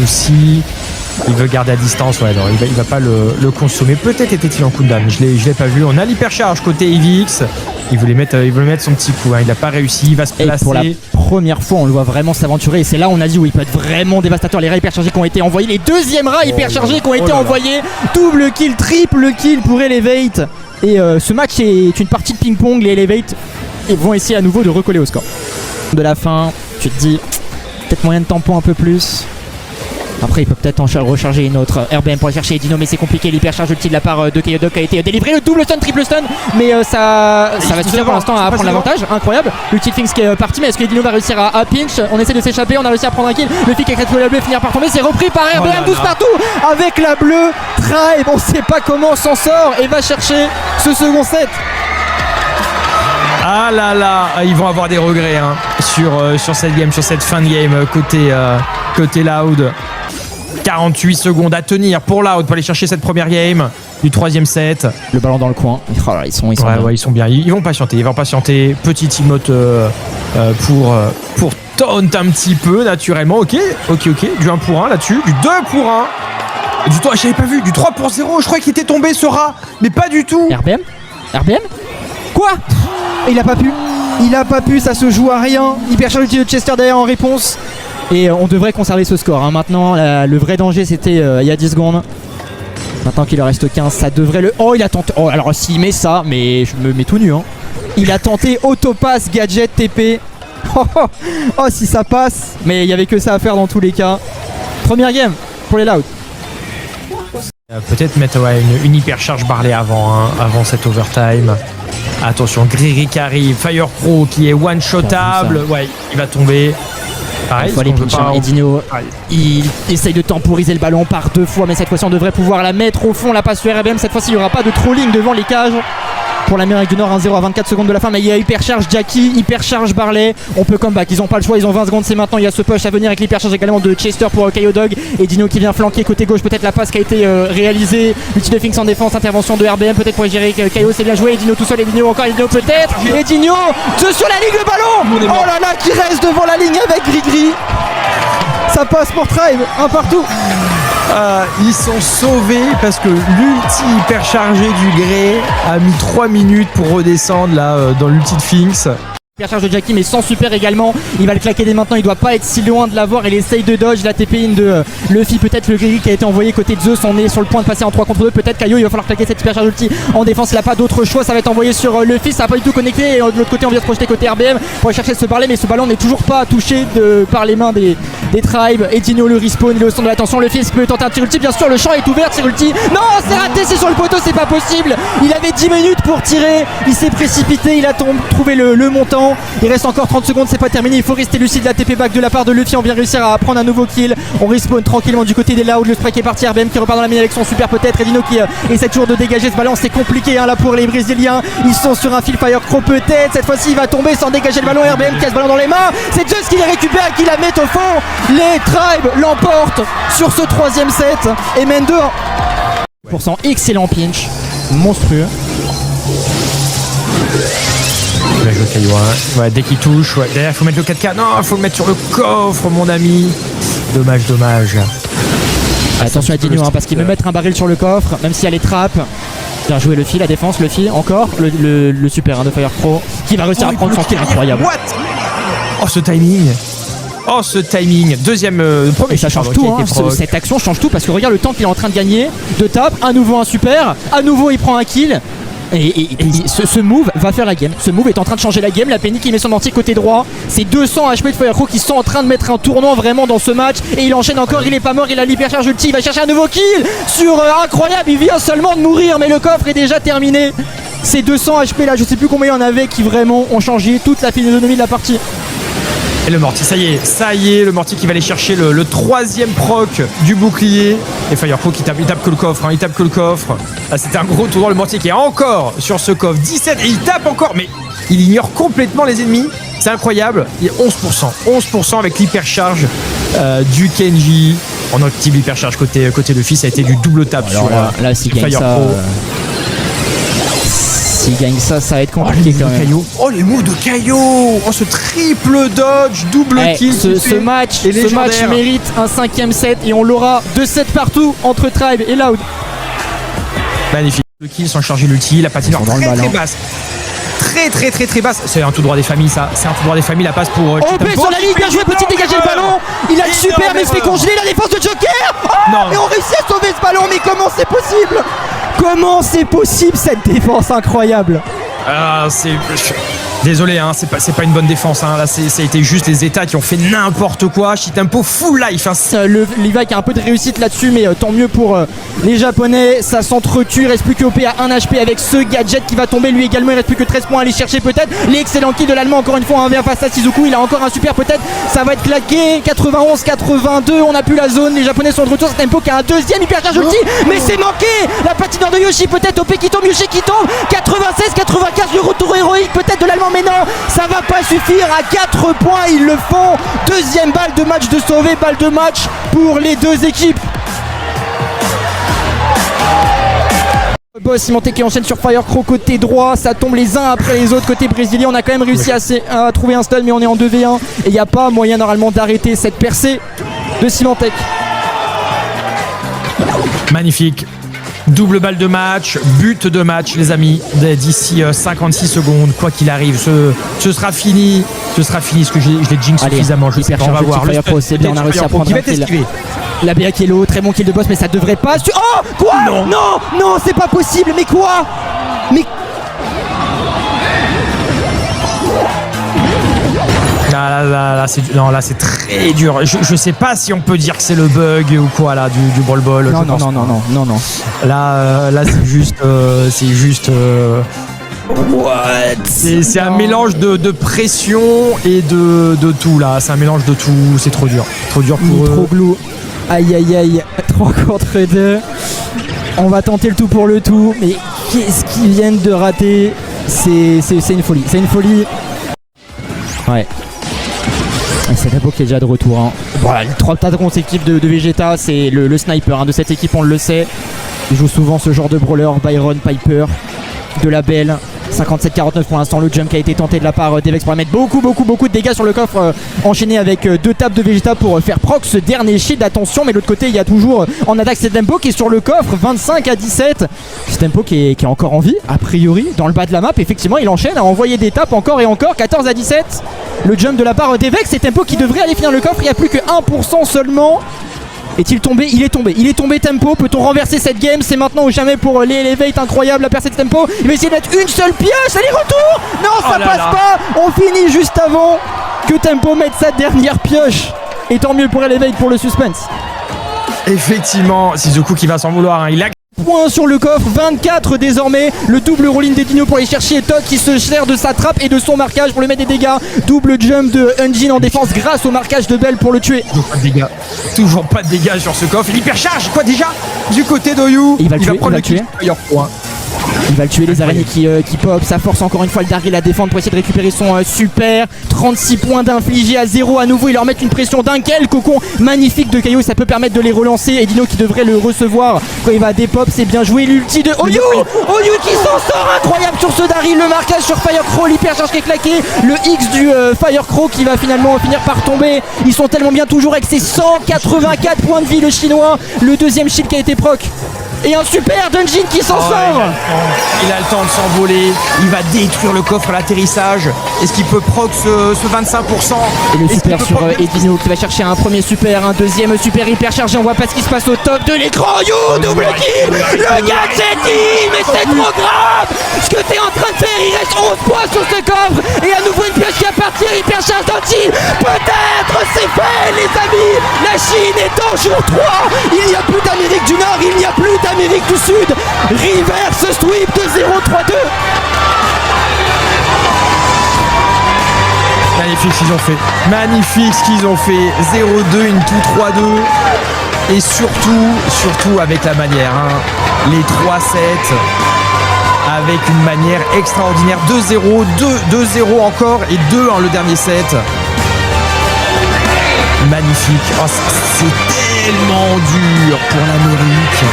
aussi. Il veut garder à distance, ouais, non, il va pas le consommer. Peut-être était-il en cooldown, je l'ai pas vu. On a l'hypercharge côté EVX. Il voulait mettre son petit coup, hein. Il n'a pas réussi, il va se placer. Et pour la première fois, on le voit vraiment s'aventurer. Et c'est là où on a dit où il peut être vraiment dévastateur. Les rats hyperchargés qui ont été envoyés, les deuxièmes rats hyperchargés qui ont été envoyés. Double kill, triple kill pour Elevate. Et ce match est une partie de ping-pong. Les Elevate vont essayer à nouveau de recoller au score. De la fin, tu te dis peut-être moyen de tampon un peu plus. Après il peut peut-être en recharger une autre RBM pour aller chercher Edino, mais c'est compliqué. L'hypercharge ulti de la part de Kayodog qui a été délivré. Le double stun, triple stun, mais ça va suffire pour l'instant à prendre l'avantage. Incroyable. L'ulti Things qui est parti, mais est-ce que Edino va réussir à pinch? On essaie de s'échapper, on a réussi à prendre un kill. Le pick avec la bleue finir par tomber, c'est repris par RBM 12 partout avec la bleue. Tribe, on sait pas comment s'en sort et va chercher ce second set. Ah là là, ils vont avoir des regrets, hein, sur cette game, sur cette fin de game côté Loud. 48 secondes à tenir pour Loud pour aller chercher cette première game du troisième set. Le ballon dans le coin. Oh là, ils sont bien. Ouais, ils sont bien. Ils vont patienter. Petit emote pour taunt un petit peu naturellement. Ok. Du 1 pour 1 là-dessus. Du 2 pour 1. J'avais pas vu. Du 3 pour 0. Je croyais qu'il était tombé ce rat. Mais pas du tout. RBM Quoi? Il a pas pu. Ça se joue à rien. Hypercharge de Chester derrière en réponse. Et on devrait conserver ce score, hein. Maintenant le vrai danger c'était il y a 10 secondes. Maintenant qu'il en reste 15, ça devrait le... Oh, il a tenté... Oh, alors s'il met ça, mais je me mets tout nu, hein. Il a tenté autopass, gadget, TP. Oh, si ça passe. Mais il n'y avait que ça à faire dans tous les cas. Première game pour les Loud. Peut-être mettre une hypercharge Barley avant cet overtime. Attention, Griri qui arrive. Fire Pro qui est one-shotable. Ouais, il va tomber. Pareil, les Edino, il essaye de temporiser le ballon par 2 fois, mais cette fois-ci on devrait pouvoir la mettre au fond, la passe sur RBM. Cette fois-ci il n'y aura pas de trolling devant les cages pour l'Amérique du Nord. 1-0 à 24 secondes de la fin, mais il y a hypercharge Jackie, hypercharge Barley. On peut comeback, ils n'ont pas le choix, ils ont 20 secondes, c'est maintenant. Il y a ce push à venir avec l'hypercharge également de Chester pour Kayodog. Et Dino qui vient flanquer côté gauche, peut-être la passe qui a été réalisée. L'ulti de Finks en défense, intervention de RBM peut-être pour gérer Kayo, c'est bien joué. Edino tout seul, Edino encore, Edino peut-être. Edino sur la ligne, le ballon. Oh là là, qui reste devant la ligne avec Grigri. Ça passe pour Tribe, un partout. Ils sont sauvés parce que l'ulti hyperchargé du Grey a mis 3 minutes pour redescendre là dans l'ulti de Finks. Charge de Jackie mais sans super également. Il va le claquer dès maintenant, il doit pas être si loin de l'avoir. Il essaye de dodge la TP-in de Luffy, peut-être le Grigri qui a été envoyé côté de Zeus. On est sur le point de passer en 3 contre 2. Peut-être Kayo, il va falloir claquer cette super charge ulti en défense. Il n'a pas d'autre choix, ça va être envoyé sur Luffy. Ça n'a pas du tout connecté. Et de l'autre côté, on vient se projeter côté RBM pour aller chercher ce balai, mais ce ballon n'est toujours pas touché par les mains des Tribes. Et Dino le respawn, il est au centre de l'attention. Luffy peut tenter un tir ulti, bien sûr. Le champ est ouvert, tir ulti. Non, c'est raté, c'est sur le poteau, c'est pas possible. Il avait 10 minutes pour tirer. Il s'est précipité, il a trouvé le montant. Il reste encore 30 secondes, c'est pas terminé, il faut rester lucide. La TP back de la part de Luffy, on vient réussir à prendre un nouveau kill. On respawn tranquillement du côté des Loud. Le spray qui est parti, RBM qui repart dans la mine avec son super peut-être. Edino qui essaie toujours de dégager ce ballon, c'est compliqué hein, là pour les Brésiliens. Ils sont sur un fil Fire Crow peut-être. Cette fois-ci il va tomber sans dégager le ballon. RBM qui a ce ballon dans les mains. C'est Just qui les récupère et qui la met au fond. Les Tribes l'emportent sur ce 3ème set et mènent 2-1. Excellent pinch, monstrueux. Ouais, dès qu'il touche, derrière il faut mettre le 4K. Non, il faut le mettre sur le coffre, mon ami. Dommage. Attention à Dino parce qu'il veut mettre un baril sur le coffre, même s'il y a les trappes. Bien joué Luffy, la défense, Luffy encore. Le super de Fire Pro qui va réussir à prendre son kill incroyable. Ce timing. Deuxième, premier. Et ça change tout, hein. Cette action change tout parce que regarde le temps qu'il est en train de gagner. De tape, à nouveau un super, à nouveau il prend un kill. Et ce move va faire la game. Ce move est en train de changer la game. La Penny qui met son anti côté droit. C'est 200 HP de Firecrow qui sont en train de mettre un tournant vraiment dans ce match. Et il enchaîne encore, il est pas mort, il a l'hypercharge ulti. Il va chercher un nouveau kill sur incroyable. Il vient seulement de mourir, mais le coffre est déjà terminé. Ces 200 HP là, je sais plus combien il y en avait qui vraiment ont changé toute la physionomie de la partie. Et le mortier, ça y est, le mortier qui va aller chercher le 3ème proc du bouclier. Et Firepro qui tape que le coffre, il tape que le coffre. Là, c'était un gros tournoi, le mortier qui est encore sur ce coffre. 17 et il tape encore, mais il ignore complètement les ennemis. C'est incroyable. Il est 11% avec l'hypercharge du Kenji. On active l'hypercharge côté Luffy, ça a été du double tap. Alors sur là, s'il gagne ça, S'il gagne ça, ça va être Oh, compliqué les quand moves de même. Caillot. Oh, les moves de Caillot. Oh, ce triple dodge, double kill. Ce match mérite un 5ème set et on l'aura 2 sets partout entre Tribe et Loud. Magnifique. Le kill sans charger l'ulti, la patinoire très basse. Très basse. C'est un tout droit des familles, ça. C'est un tout droit des familles, la passe pour. OP sur la ligne, bien joué, petit dégager le ballon. Il a le super, mais il se fait congeler la défense de Joker. Oh, et on réussit à sauver ce ballon, mais comment c'est possible? Comment c'est possible cette défense incroyable? Désolé, hein, c'est pas une bonne défense. Hein. Là, ça a été juste les états qui ont fait n'importe quoi. Shitempo full life. Hein. Levi qui a un peu de réussite là-dessus, mais tant mieux pour les Japonais. Ça s'entretue. Il reste plus que OP à 1 HP avec ce gadget qui va tomber lui également. Il reste plus que 13 points à aller chercher peut-être. L'excellent kill de l'Allemand encore une fois en 1v1 face à Shizuku. Il a encore un super peut-être. Ça va être claqué. 91-82. On n'a plus la zone. Les Japonais sont de retour. Tempo qui a un deuxième hypercharge ulti, mais c'est manqué. La patinoire de Yoshi peut-être. OP qui tombe. Yoshi qui tombe. 96-95. Le retour héroïque peut-être de l'Allemand. Mais non, ça va pas suffire. À 4 points, ils le font. Deuxième balle de match de sauvé, balle de match pour les deux équipes. Boss cimenté qui enchaîne sur Firecrow côté droit, ça tombe les uns après les autres côté brésilien. On a quand même réussi à trouver un stun, mais on est en 2v1 et il n'y a pas moyen normalement d'arrêter cette percée de Symantec. Magnifique. Double balle de match, but de match les amis, d'ici 56 secondes, quoi qu'il arrive, ce sera fini, ce que je l'ai jinx suffisamment, je sais pas, on va voir. C'est bien, on a réussi à prendre un kill. La BA qui est low, très bon kill de boss, mais ça devrait pas... Oh, quoi? Non, c'est pas possible, mais quoi? Mais... Là c'est très dur. Je sais pas si on peut dire que c'est le bug ou quoi là du Brawl Ball. Non. Là c'est juste. What? C'est un mélange de pression et de tout là. C'est un mélange de tout. C'est trop dur. Trop dur pour eux. Trop glou. Aïe. 3 contre 2. On va tenter le tout pour le tout. Mais qu'est-ce qu'ils viennent de rater? C'est une folie. C'est une folie. Ouais. C'est Tempo qui est déjà de retour. Hein. Voilà, les 3 tas de consécutifs de Vegeta, c'est le sniper de cette équipe, on le sait. Il joue souvent ce genre de brawler, Byron, Piper, de la Belle. 57-49 pour l'instant, le jump qui a été tenté de la part d'Evex pour mettre beaucoup de dégâts sur le coffre, enchaîné avec 2 tapes de Vegeta pour faire proc ce dernier shield. Attention, mais de l'autre côté il y a toujours en attaque c'est Tempo qui est sur le coffre, 25-17. C'est Tempo qui est encore en vie, a priori, dans le bas de la map. Effectivement, il enchaîne à envoyer des tapes encore et encore, 14-17. Le jump de la part d'Evex, c'est Tempo qui devrait aller finir le coffre, il n'y a plus que 1% seulement. Est-il tombé? Il est tombé Tempo. Peut-on renverser cette game? C'est maintenant ou jamais pour les Elevate. Incroyable la percée de Tempo. Il va essayer de mettre une seule pioche. Aller-retour. Non, ça passe pas. On finit juste avant que Tempo mette sa dernière pioche. Et tant mieux pour Elevate pour le suspense. Effectivement, Shizuku qui va s'en vouloir. Hein. Il a points sur le coffre, 24 désormais. Le double rolling des dinos pour aller chercher Todd qui se sert de sa trappe et de son marquage pour lui mettre des dégâts. Double jump de Unjin en défense grâce au marquage de Belle pour le tuer. Toujours pas de dégâts sur ce coffre. L'hypercharge, quoi déjà? Du côté d'Oyu. Il va prendre le tuer. Il va le tuer, les araignées qui pop. Ça force encore une fois le Darryl à défendre pour essayer de récupérer son super. 36 points d'infligés à 0 à nouveau. Il leur met une pression d'un quel cocon magnifique de Caillou. Ça peut permettre de les relancer. Et Dino qui devrait le recevoir quand il va dépop. C'est bien joué. L'ulti de Oyu. Oyu qui s'en sort. Incroyable sur ce Darryl. Le marquage sur Firecrow. L'hypercharge qui est claqué. Le X du Firecrow qui va finalement finir par tomber. Ils sont tellement bien toujours avec ses 184 points de vie, le chinois. Le deuxième shield qui a été proc. Et un super Dungeon qui s'en sort. Il a le temps de s'envoler. Il va détruire le coffre à l'atterrissage. Est-ce qu'il peut proc ce 25%? Et le super sur Edino qui va chercher un premier super, un deuxième super hyper chargé. On voit pas ce qui se passe au top de l'écran. Double kill. Le gadget, mais c'est trop grave. Ce que t'es en train de faire, il reste 11 points sur ce coffre. Et à nouveau une pioche qui va partir. Hyper charge d'Antin. Peut-être c'est fait les amis. La Chine est en jour 3. Il n'y a plus d'Amérique du Nord. Il n'y a plus d'Amérique du Sud. Reverse sweep de 0-3-2. Magnifique ce qu'ils ont fait. Magnifique ce qu'ils ont fait. 0-2 into 3-2. Et surtout avec la manière. Hein. Les 3 sets. Avec une manière extraordinaire. 2-0, 2-0 encore. Et 2 le dernier set. Magnifique. Oh, c'est tellement dur pour l'Amérique.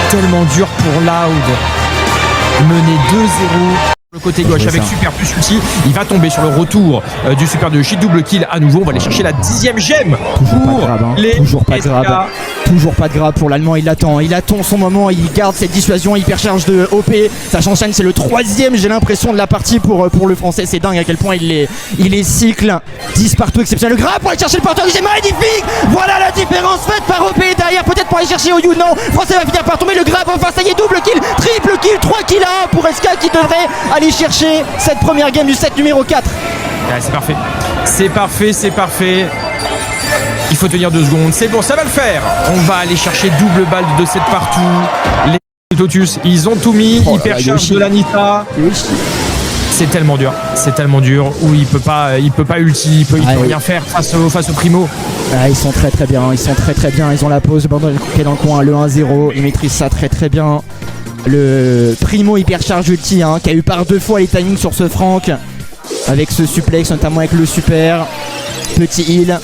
Tellement dur pour Loud. Mener 2-0. Le côté gauche avec super plus ulti, il va tomber sur le retour du super de Yoshi, double kill à nouveau. On va aller chercher la 10e gemme pour les toujours pas de grab. Toujours pas de grab pour l'Allemand, il attend son moment, il garde cette dissuasion, hypercharge de OP, ça s'enchaîne, c'est le 3e j'ai l'impression de la partie pour le français, c'est dingue à quel point il est cycle, 10 partout exceptionnel, le grab pour aller chercher le porteur, c'est magnifique, voilà la différence faite par OP derrière, peut-être pour aller chercher Oyu, non, français va finir par tomber, le grab, enfin ça y est, double kill, triple kill, 3 kills à 1 pour SK qui devrait aller chercher cette première game du set numéro 4. Ouais, c'est parfait. Il faut tenir 2 secondes, c'est bon, ça va le faire. On va aller chercher double balle de 7 partout. Les Totus, ils ont tout mis, hyper charge de l'Anita. C'est tellement dur. Où il peut pas ulti, il peut rien faire face au Primo. Ah, ils sont très bien, ils ont la pause, le bandol est dans le coin, le 1-0, ils maîtrisent ça très bien. Le Primo hypercharge ulti qui a eu par 2 fois les timings sur ce Franck avec ce suplex, notamment avec le super petit heal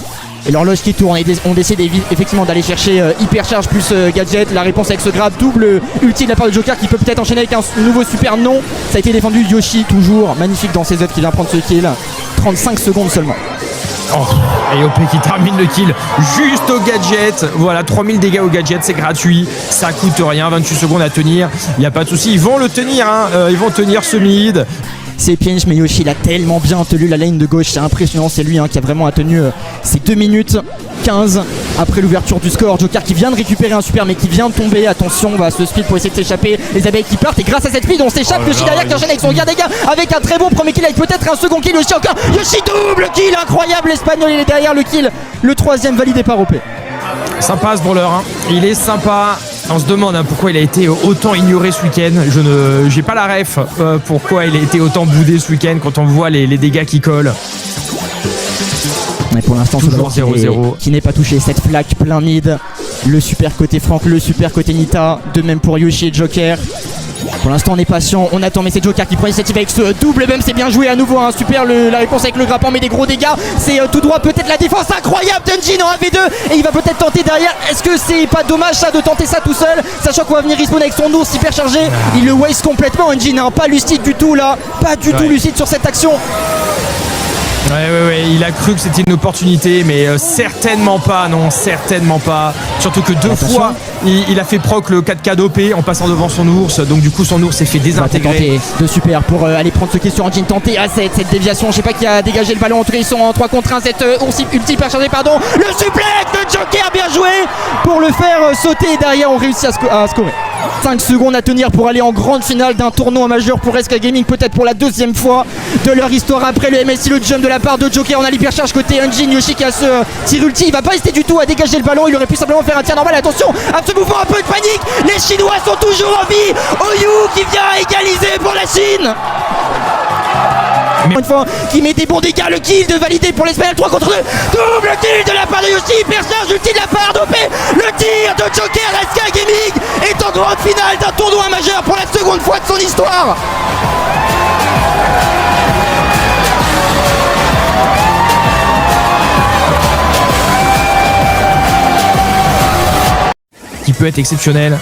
et l'horloge qui tourne. On décide effectivement d'aller chercher hypercharge plus gadget. La réponse avec ce grab double ulti de la part de Joker qui peut peut-être enchaîner avec un nouveau super. Non, ça a été défendu. Yoshi toujours magnifique dans ses œuvres qui vient prendre ce kill. 35 secondes seulement. Et OP qui termine le kill juste au gadget. Voilà, 3000 dégâts au gadget, c'est gratuit, ça coûte rien, 28 secondes à tenir, il n'y a pas de souci, ils vont le tenir, ils vont tenir ce mid. C'est pinch, mais Yoshi il a tellement bien tenu la lane de gauche, c'est impressionnant, c'est lui qui a vraiment tenu ces 2 minutes 15 après l'ouverture du score. Joker qui vient de récupérer un super mais qui vient de tomber, attention, on va se speed pour essayer de s'échapper, les abeilles qui partent et grâce à cette speed on s'échappe. Yoshi derrière qui enchaîne avec son gain dégâts avec un très bon premier kill avec peut-être un second kill. Yoshi encore, Yoshi double kill, incroyable, l'espagnol il est derrière le kill, le 3e validé par OP. Sympa ce brawler, il est sympa. On se demande pourquoi il a été autant ignoré ce week-end. J'ai pas la ref pourquoi il a été autant boudé ce week-end quand on voit les dégâts qui collent. Mais pour l'instant, toujours 0-0. Qui n'est pas touché. Cette flaque plein mid. Le super côté Franck, le super côté Nita. De même pour Yoshi et Joker. Pour l'instant on est patient, on attend, mais c'est Joker qui prend l'initiative avec ce double bump, c'est bien joué à nouveau, super la réponse avec le grappin, mais des gros dégâts, c'est tout droit, peut-être la défense incroyable d'Unjin en 1v2 et il va peut-être tenter derrière. Est-ce que c'est pas dommage ça de tenter ça tout seul, sachant qu'on va venir respawn avec son ours hyper chargé. Il le waste complètement Unjin, pas lucide du tout là, pas du tout lucide sur cette action. Ouais, il a cru que c'était une opportunité, mais certainement pas, non, certainement pas. Surtout que 2 fois, il a fait proc le 4K d'OP en passant devant son ours, donc du coup son ours s'est fait désintégrer. De super pour aller prendre ce question Unjin, tenter à cette déviation, je sais pas qui a dégagé le ballon, en tout cas ils sont en 3 contre 1, cette ours ulti hyper chargé, pardon, le suplex de Joker, bien joué pour le faire sauter et derrière on réussit à scorer. 5 secondes à tenir pour aller en grande finale d'un tournoi majeur pour SK Gaming, peut-être pour la 2e fois de leur histoire après le MSI, le jump de la part de Joker. On a l'hypercharge côté Unjin, Yoshi qui a ce tir ulti, il va pas hésiter du tout à dégager le ballon, il aurait pu simplement faire un tir normal. Attention à ce mouvement, un peu de panique, les Chinois sont toujours en vie. Oyu qui vient égaliser pour la Chine. Une fois qui met des bons dégâts, le kill de valider pour l'Espagnol, 3 contre 2, double kill de la part de Yoshi, hypercharge ulti de la part d'OP, le tir de Joker. SK Gaming est en grande finale d'un tournoi majeur pour la 2e fois de son histoire. Qui peut être exceptionnel.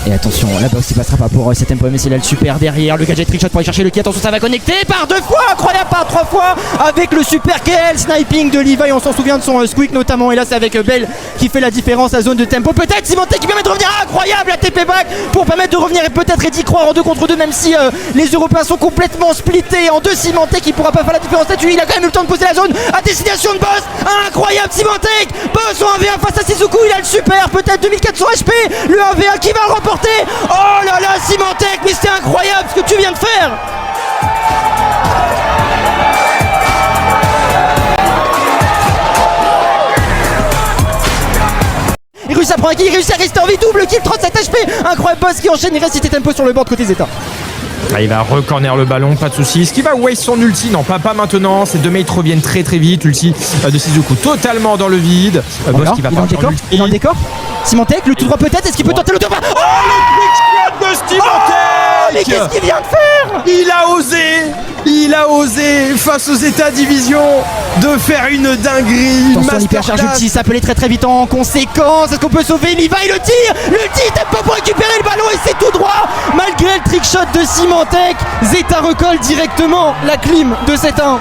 Et attention, la box il passera pas pour cette MPM, c'est là le super derrière, le gadget trickshot pour aller chercher le kill, attention ça va connecter par 2 fois, incroyable, par 3 fois avec le super KL sniping de Levi, on s'en souvient de son squeak notamment, et là c'est avec Bell qui fait la différence à zone de tempo, peut-être Simontek qui permet de revenir, incroyable la TP back pour permettre de revenir et peut-être Eddie croire en 2 contre 2 même si les Européens sont complètement splittés en 2. Simontek qui pourra pas faire la différence là-dessus, il a quand même eu le temps de poser la zone à destination de Boss, incroyable Simontek, Boss en 1v1 face à Shizuku, il a le super, peut-être 2400 HP, le 1v1 qui va le remporter. Oh là là Simontek, mais c'est incroyable ce que tu viens de faire. Il réussit à prendre un kill, il réussit à rester en vie, double kill, 37 HP, incroyable Boss qui enchaîne, il reste c'était tempo sur le board côté Zeta. Il va recorner le ballon, pas de soucis. Est-ce qu'il va waste son ulti? Non, pas maintenant. Ces 2 mates reviennent très vite. Ulti de Shizuku totalement dans le vide. Boss qui va pas il est dans le décor. Simontek, le tout droit peut-être. Est-ce qu'il peut tenter le tour? Oh, le trickshot de Simontek! Mais qu'est-ce qu'il vient de faire? Il a osé. Il a osé, face aux États division, de faire une dinguerie, une attention, l'hypercharge ulti, ça peut aller très très vite en conséquence. Est-ce qu'on peut sauver Levi? Le tir, t'es pas pour récupérer le ballon et c'est tout droit. Malgré le trickshot de Symantec, Zeta recolle directement la clim de 7-1.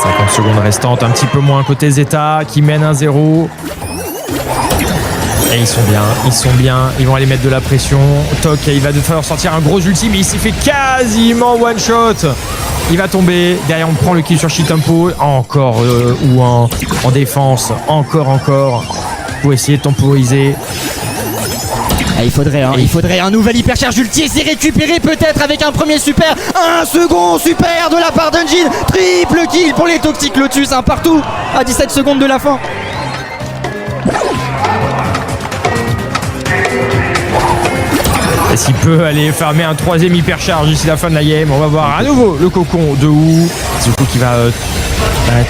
50 secondes restantes, un petit peu moins côté Zeta qui mène 1-0. Et ils sont bien, ils vont aller mettre de la pression. Toc, il va falloir sortir un gros ulti, mais il s'est fait quasiment one shot. Il va tomber, derrière on prend le kill sur Shitempo, encore ou en défense, encore, pour essayer de temporiser. Ah, il faudrait un nouvel hypercharge ulti et c'est récupéré peut-être avec un premier super, un second super de la part d'Unjin. Triple kill pour les Toxic Lotus, un partout à 17 secondes de la fin. Et s'il peut aller farmer un troisième hypercharge d'ici la fin de la game, on va voir à nouveau le cocon de Wu. Zuko qui va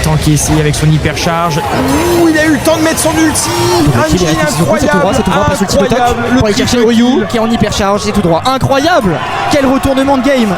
tanker essayer avec son hypercharge. Ouh, il a eu le temps de mettre son ulti. Unjin incroyable. C'est tout droit, passe ulti de Toc pour aller chercher Oyu qui est en hypercharge, c'est tout droit. Incroyable. Quel retournement de game.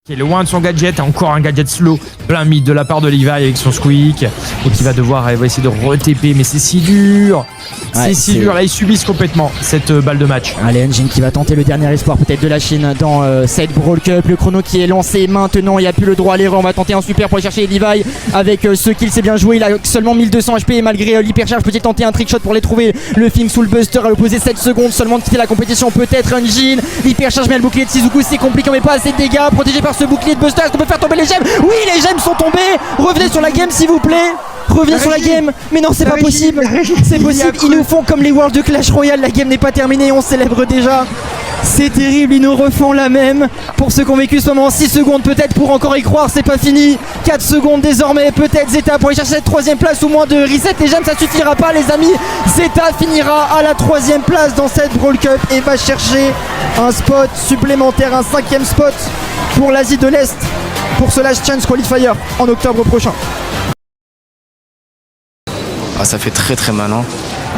Qui est loin de son gadget, encore un gadget slow plein mid de la part de Levi avec son squeak et qui va devoir essayer de re-TP, mais c'est si dur. C'est si dur, là ils subissent complètement cette balle de match. Allez, Unjin qui va tenter le dernier espoir peut-être de la Chine dans cette Brawl Cup. Le chrono qui est lancé maintenant, il n'y a plus le droit à l'erreur. On va tenter un super pour aller chercher Levi avec ce qu'il s'est bien joué. Il a seulement 1200 HP et malgré l'hypercharge peut-il tenter un trickshot pour les trouver. Le film sous le buster à l'opposé, 7 secondes seulement de quitter la compétition. Peut-être Unjin, l'hypercharge mais le bouclier de Shizuku, c'est compliqué, mais pas assez de dégâts. Protégé par ce bouclier de buster, est-ce qu'on peut faire tomber les gemmes? Oui, les gemmes sont tombées. Revenez sur la game s'il vous plaît. Revenez sur la game. Mais non, c'est pas possible. C'est possible. Ils nous font comme les Worlds de Clash Royale. La game n'est pas terminée. On célèbre déjà. C'est terrible. Ils nous refont la même. Pour ceux qui ont vécu ce moment, 6 secondes peut-être pour encore y croire. C'est pas fini. 4 secondes désormais. Peut-être Zeta pour aller chercher cette 3ème place ou moins de reset. Les gemmes, ça suffira pas, les amis. Zeta finira à la 3ème place dans cette Brawl Cup et va chercher un spot supplémentaire, un 5ème spot pour l'Asie de l'Est pour ce Last Chance Qualifier en octobre prochain. Ah, ça fait très très mal hein.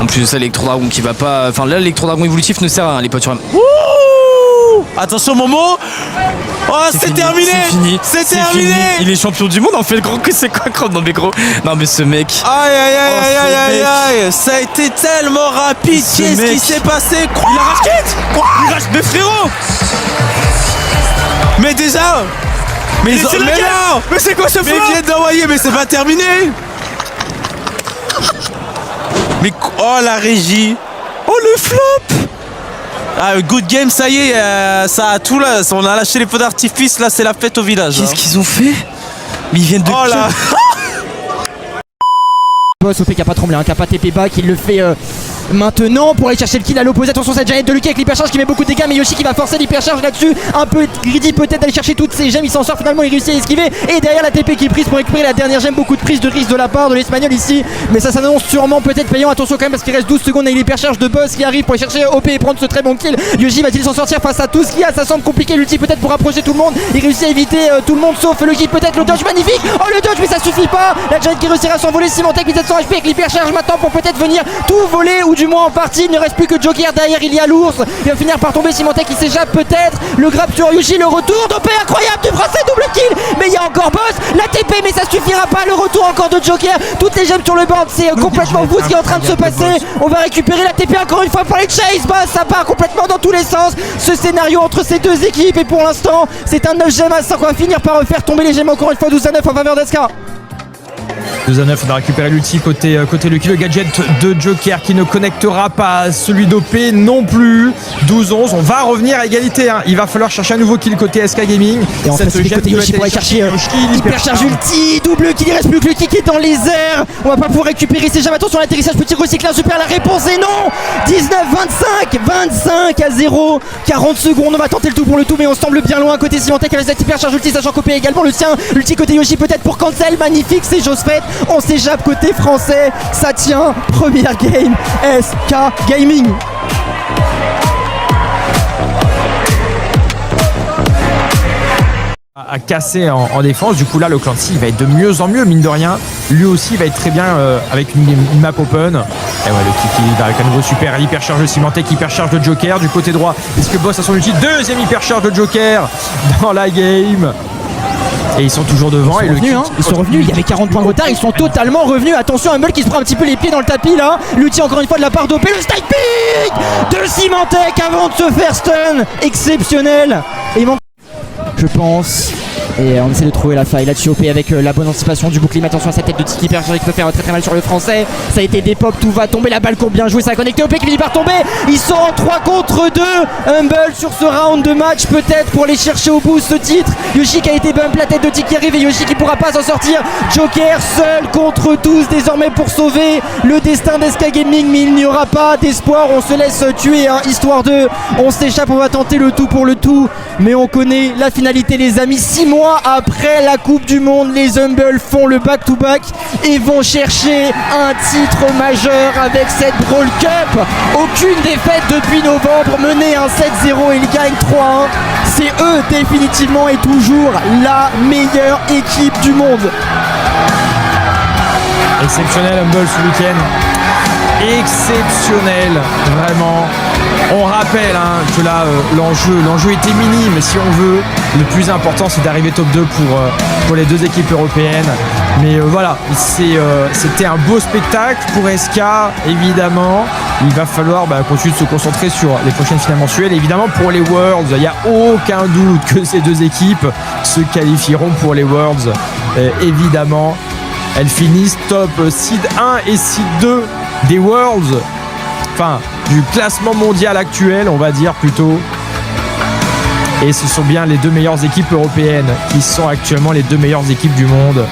En plus de ça, l'électro-dragon qui va pas. Enfin là, l'électro-dragon évolutif ne sert à rien, les potes sur Ouh, attention Momo. Oh, c'est terminé. C'est terminé. Il est champion du monde en fait, gros. C'est quoi, gros? Non mais gros. Non mais ce mec. Aïe aïe aïe aïe aïe aïe. Ça a été tellement rapide. Qu'est-ce qui s'est passé? Il arrache Kate. Il arrache mes frérots. Mais déjà. Mais non. Mais c'est quoi ce flop? Mais il vient d'envoyer, mais c'est pas terminé. Mais oh la régie. Oh le flop. Ah, good game, ça y est, ça a tout là. On a lâché les feux d'artifice, là c'est la fête au village. Qu'est-ce qu'ils ont fait? Mais ils viennent de. Oh là. Boss OP qui a pas tremblé, qui a pas TP back, il le fait maintenant pour aller chercher le kill à l'opposé. Attention cette Janet de Lucky avec l'hypercharge qui met beaucoup de dégâts, mais Yoshi qui va forcer l'hypercharge là-dessus. Un peu greedy peut-être d'aller chercher toutes ces gemmes, il s'en sort finalement, il réussit à esquiver. Et derrière la TP qui est prise pour récupérer la dernière gemme, beaucoup de prise de risque de la part de l'Espagnol ici. Mais ça s'annonce sûrement peut-être payant, attention quand même parce qu'il reste 12 secondes avec l'hypercharge de Boss qui arrive pour aller chercher OP et prendre ce très bon kill. Yoshi va-t-il s'en sortir face à tout ce qu'il y a? Ça semble compliqué, l'ulti peut-être pour rapprocher tout le monde. Il réussit à éviter tout le monde sauf le kill, peut-être le dodge magnifique. Oh le dodge mais ça suffit pas. La Janet qui réussira à s'envoler, Symantec 1700 HP avec l'hypercharge maintenant pour peut-être venir tout voler ou du moins en partie. Il ne reste plus que Joker derrière, il y a l'ours. Il va finir par tomber, Symantec qui s'échappe peut-être. Le grab sur Yoshi, le retour d'OP incroyable du français, double kill. Mais il y a encore Boss, la TP mais ça suffira pas. Le retour encore de Joker, toutes les gemmes sur le board, c'est complètement fou ce qui est en train de se passer. On va récupérer la TP encore une fois pour les Chase. Boss, ça part complètement dans tous les sens. Ce scénario entre ces deux équipes et pour l'instant c'est un 9 gemmes à 5. On va finir par faire tomber les gemmes encore une fois, 12-9 en faveur d'Eska. 2-9, on va récupérer l'ulti côté Lucky, le gadget de Joker qui ne connectera pas, celui d'OP non plus. 12-11, on va revenir à égalité hein. Il va falloir chercher un nouveau kill côté SK Gaming. Et en fait côté Yoshi pour aller chercher hypercharge ulti, double kill, il reste plus que le kick qui est dans les airs. On va pas pouvoir récupérer ces gemmes, attention l'atterrissage, petit recyclage, super, la réponse est non. 19-25 à 0, 40 secondes, on va tenter le tout pour le tout mais on semble bien loin côté Symantec avec cette hypercharge ulti, sachant qu'OP également le sien. L'ulti côté Yoshi peut-être pour cancel, magnifique, c'est chose faite. On s'échappe côté français, ça tient, première game, SK Gaming. À casser en défense, du coup là le Clancy il va être de mieux en mieux mine de rien. Lui aussi il va être très bien avec une map open. Et ouais, le kick avec un nouveau super hypercharge de Symantec, hypercharge de Joker du côté droit. Est-ce que Boss a son ulti? Deuxième hypercharge de Joker dans la game. Et ils sont toujours devant. Ils sont revenus, il y avait 40 points de retard, ils sont totalement revenus. Attention, Humble qui se prend un petit peu les pieds dans le tapis là. L'ulti encore une fois de la part d'OP, le sniping de Symantec avant de se faire stun. Exceptionnel. Et il manque, je pense. Et on essaie de trouver la faille là-dessus. OP avec la bonne anticipation du bouclier. Mais attention à sa tête de Tiki Percher qui peut faire très très mal sur le français. Ça a été des pop, tout va tomber. La balle court bien joué, ça a connecté. OP qui finit par tomber. Ils sont en 3 contre 2. Humble sur ce round de match, peut-être pour aller chercher au bout ce titre. Yoshi qui a été bump, la tête de Tiki arrive et Yoshi qui pourra pas s'en sortir. Joker seul contre tous désormais pour sauver le destin d'SK Gaming. Mais il n'y aura pas d'espoir. On se laisse tuer, hein, histoire de. On s'échappe, on va tenter le tout pour le tout. Mais on connaît la finalité, les amis. 6 mois après la Coupe du Monde, les Humble font le back-to-back et vont chercher un titre majeur avec cette Brawl Cup. Aucune défaite depuis novembre, menés 1-7-0 et ils gagnent 3-1. C'est eux définitivement et toujours la meilleure équipe du monde. Exceptionnel Humble ce week-end. Exceptionnel, vraiment. On rappelle que là l'enjeu était minime, si on veut. Le plus important c'est d'arriver top 2 pour les deux équipes européennes. Mais voilà, c'était un beau spectacle pour SK. Évidemment, il va falloir continuer de se concentrer sur les prochaines finales mensuelles. Évidemment, pour les Worlds, il n'y a aucun doute que ces deux équipes se qualifieront pour les Worlds. Évidemment, elles finissent top Seed 1 et Seed 2 des Worlds, enfin du classement mondial actuel, on va dire plutôt. Et ce sont bien les deux meilleures équipes européennes qui sont actuellement les deux meilleures équipes du monde.